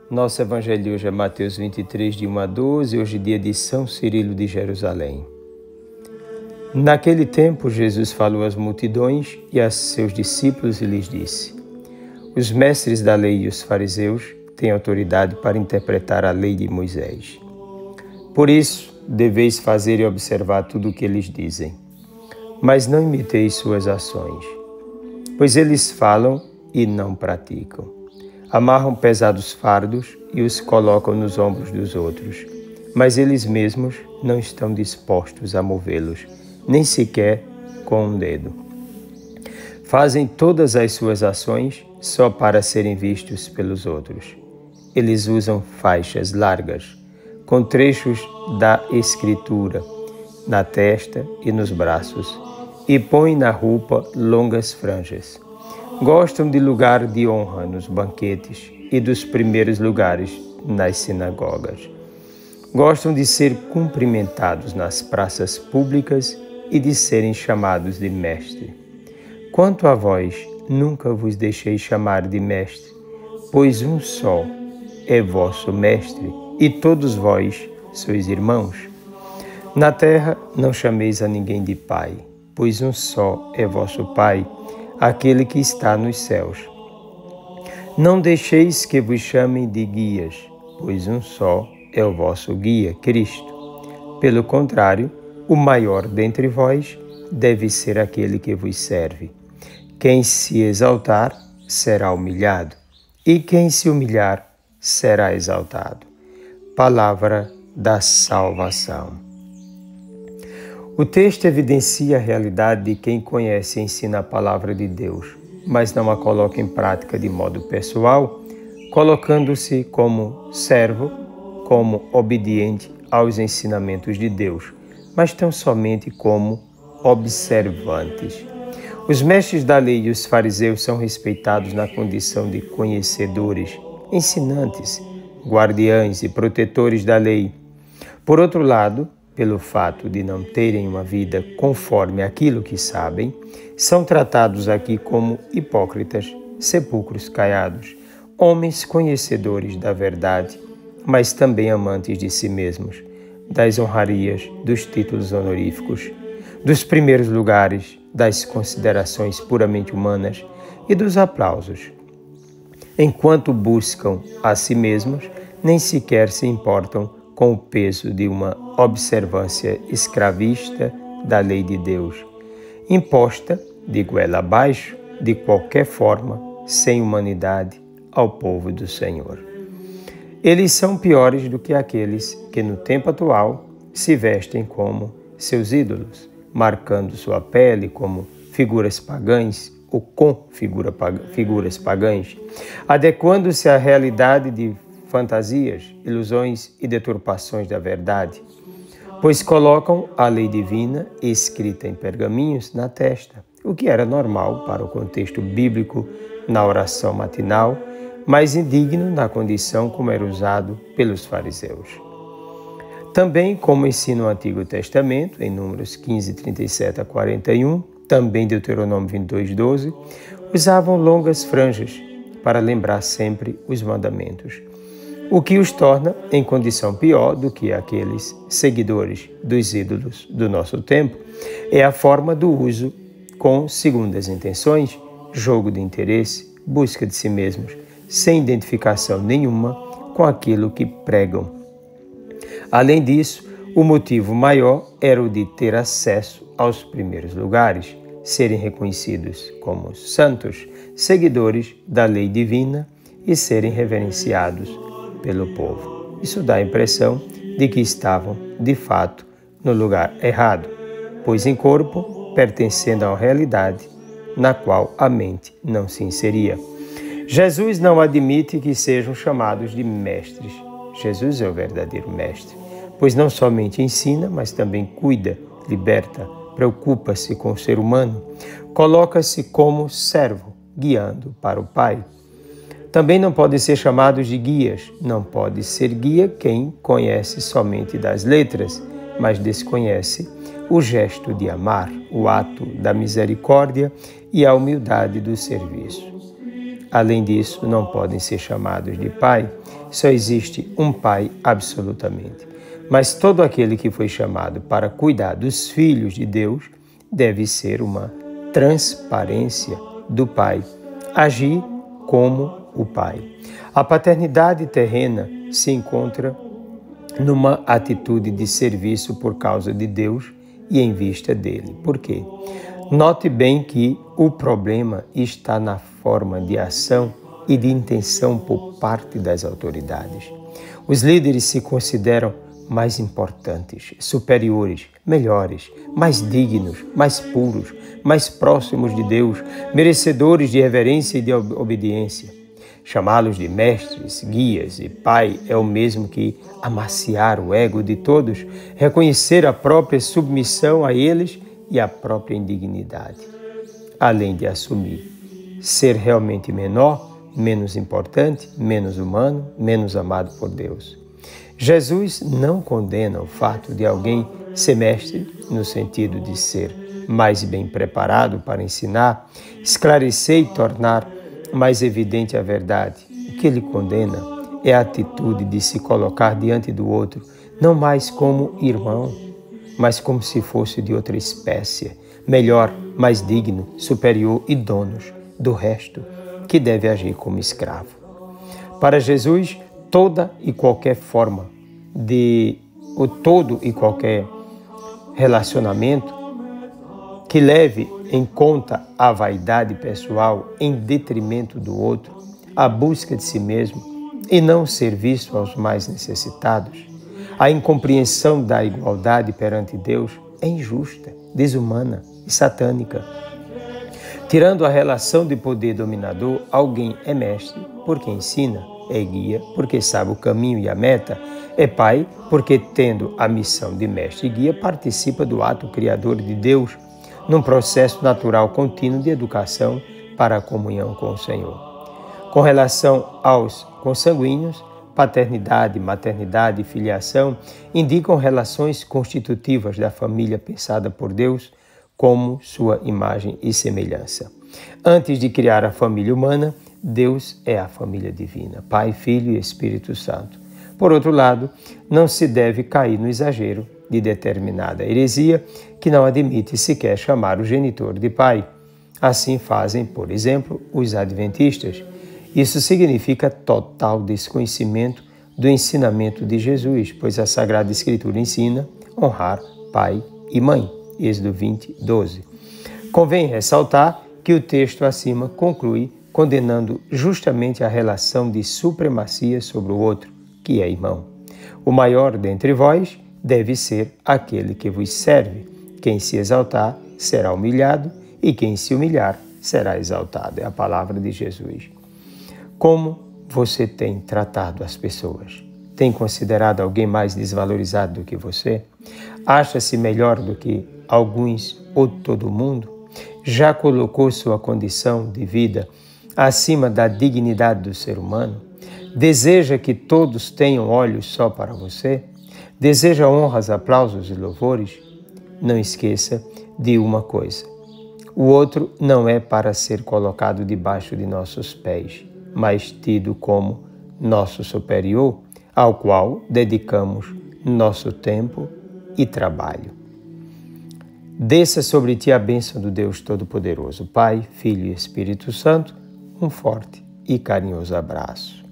Nosso evangelho hoje é Mateus 23, de 1 a 12, hoje dia de São Cirilo de Jerusalém. Naquele tempo, Jesus falou às multidões e a seus discípulos e lhes disse: Os mestres da lei e os fariseus têm autoridade para interpretar a lei de Moisés. Por isso, deveis fazer e observar tudo o que eles dizem, mas não imiteis suas ações, pois eles falam e não praticam. Amarram pesados fardos e os colocam nos ombros dos outros, mas eles mesmos não estão dispostos a movê-los, nem sequer com um dedo. Fazem todas as suas ações só para serem vistos pelos outros. Eles usam faixas largas, com trechos da Escritura, na testa e nos braços, e põem na roupa longas franjas. Gostam de lugar de honra nos banquetes e dos primeiros lugares nas sinagogas. Gostam de ser cumprimentados nas praças públicas e de serem chamados de mestre. Quanto a vós, nunca vos deixei chamar de mestre, pois um só é vosso mestre, e todos vós sois irmãos. Na terra não chameis a ninguém de pai, pois um só é vosso Pai, aquele que está nos céus. Não deixeis que vos chamem de guias, pois um só é o vosso guia, Cristo. Pelo contrário, o maior dentre vós deve ser aquele que vos serve. Quem se exaltar será humilhado, e quem se humilhar será exaltado. Palavra da salvação. O texto evidencia a realidade de quem conhece e ensina a palavra de Deus, mas não a coloca em prática de modo pessoal, colocando-se como servo, como obediente aos ensinamentos de Deus, mas tão somente como observantes. Os mestres da lei e os fariseus são respeitados na condição de conhecedores, ensinantes, guardiães e protetores da lei. Por outro lado, pelo fato de não terem uma vida conforme aquilo que sabem, são tratados aqui como hipócritas, sepulcros caiados, homens conhecedores da verdade, mas também amantes de si mesmos, das honrarias, dos títulos honoríficos, dos primeiros lugares, das considerações puramente humanas e dos aplausos. Enquanto buscam a si mesmos, nem sequer se importam com o peso de uma observância escravista da lei de Deus, imposta de goela abaixo, de qualquer forma, sem humanidade, ao povo do Senhor. Eles são piores do que aqueles que no tempo atual se vestem como seus ídolos, marcando sua pele como figuras pagãs ou com figuras pagãs, adequando-se à realidade de fantasias, ilusões e deturpações da verdade, pois colocam a lei divina escrita em pergaminhos na testa, o que era normal para o contexto bíblico na oração matinal, mas indigno na condição como era usado pelos fariseus. Também, como ensina o Antigo Testamento, em Números 15, 37 a 41, também Deuteronômio 22, 12, usavam longas franjas para lembrar sempre os mandamentos, o que os torna em condição pior do que aqueles seguidores dos ídolos do nosso tempo é a forma do uso com segundas intenções, jogo de interesse, busca de si mesmos, sem identificação nenhuma com aquilo que pregam. Além disso, o motivo maior era o de ter acesso aos primeiros lugares, serem reconhecidos como santos, seguidores da lei divina e serem reverenciados pelo povo. Isso dá a impressão de que estavam, de fato, no lugar errado, pois em corpo, pertencendo a uma realidade na qual a mente não se inseria. Jesus não admite que sejam chamados de mestres. Jesus é o verdadeiro mestre, pois não somente ensina, mas também cuida, liberta, preocupa-se com o ser humano, coloca-se como servo, guiando para o Pai. Também não podem ser chamados de guias. Não pode ser guia quem conhece somente das letras, mas desconhece o gesto de amar, o ato da misericórdia e a humildade do serviço. Além disso, não podem ser chamados de pai Só existe um Pai absolutamente. Mas todo aquele que foi chamado para cuidar dos filhos de Deus deve ser uma transparência do Pai, agir como o Pai. A paternidade terrena se encontra numa atitude de serviço por causa de Deus e em vista dele. Por quê? Note bem que o problema está na forma de ação e de intenção por parte das autoridades. Os líderes se consideram mais importantes, superiores, melhores, mais dignos, mais puros, mais próximos de Deus, merecedores de reverência e de obediência. Chamá-los de mestres, guias e pai é o mesmo que amaciar o ego de todos, reconhecer a própria submissão a eles e a própria indignidade, além de assumir ser realmente menor, menos importante, menos humano, menos amado por Deus. Jesus não condena o fato de alguém ser mestre, no sentido de ser mais bem preparado para ensinar, esclarecer e tornar mais evidente a verdade. O que ele condena é a atitude de se colocar diante do outro, não mais como irmão, mas como se fosse de outra espécie, melhor, mais digno, superior e donos do resto, que deve agir como escravo. Para Jesus, toda e qualquer forma todo e qualquer relacionamento que leve em conta a vaidade pessoal em detrimento do outro, a busca de si mesmo e não serviço aos mais necessitados, a incompreensão da igualdade perante Deus é injusta, desumana e satânica. Tirando a relação de poder dominador, alguém é mestre porque ensina, é guia porque sabe o caminho e a meta, é pai porque, tendo a missão de mestre e guia, participa do ato criador de Deus num processo natural contínuo de educação para a comunhão com o Senhor. Com relação aos consanguíneos, paternidade, maternidade e filiação indicam relações constitutivas da família pensada por Deus como sua imagem e semelhança. Antes de criar a família humana, Deus é a família divina, Pai, Filho e Espírito Santo. Por outro lado, não se deve cair no exagero de determinada heresia que não admite sequer chamar o genitor de pai. Assim fazem, por exemplo, os adventistas. Isso significa total desconhecimento do ensinamento de Jesus, pois a Sagrada Escritura ensina honrar pai e mãe. Êxodo 20, 12. Convém ressaltar que o texto acima conclui condenando justamente a relação de supremacia sobre o outro, que é irmão. O maior dentre vós deve ser aquele que vos serve. Quem se exaltar será humilhado e quem se humilhar será exaltado. É a palavra de Jesus. Como você tem tratado as pessoas? Tem considerado alguém mais desvalorizado do que você? Acha-se melhor do que alguns ou todo mundo? Já colocou sua condição de vida acima da dignidade do ser humano? Deseja que todos tenham olhos só para você? Deseja honras, aplausos e louvores? Não esqueça de uma coisa. O outro não é para ser colocado debaixo de nossos pés, mas tido como nosso superior, ao qual dedicamos nosso tempo e trabalho. Desça sobre ti a bênção do Deus Todo-Poderoso, Pai, Filho e Espírito Santo, um forte e carinhoso abraço.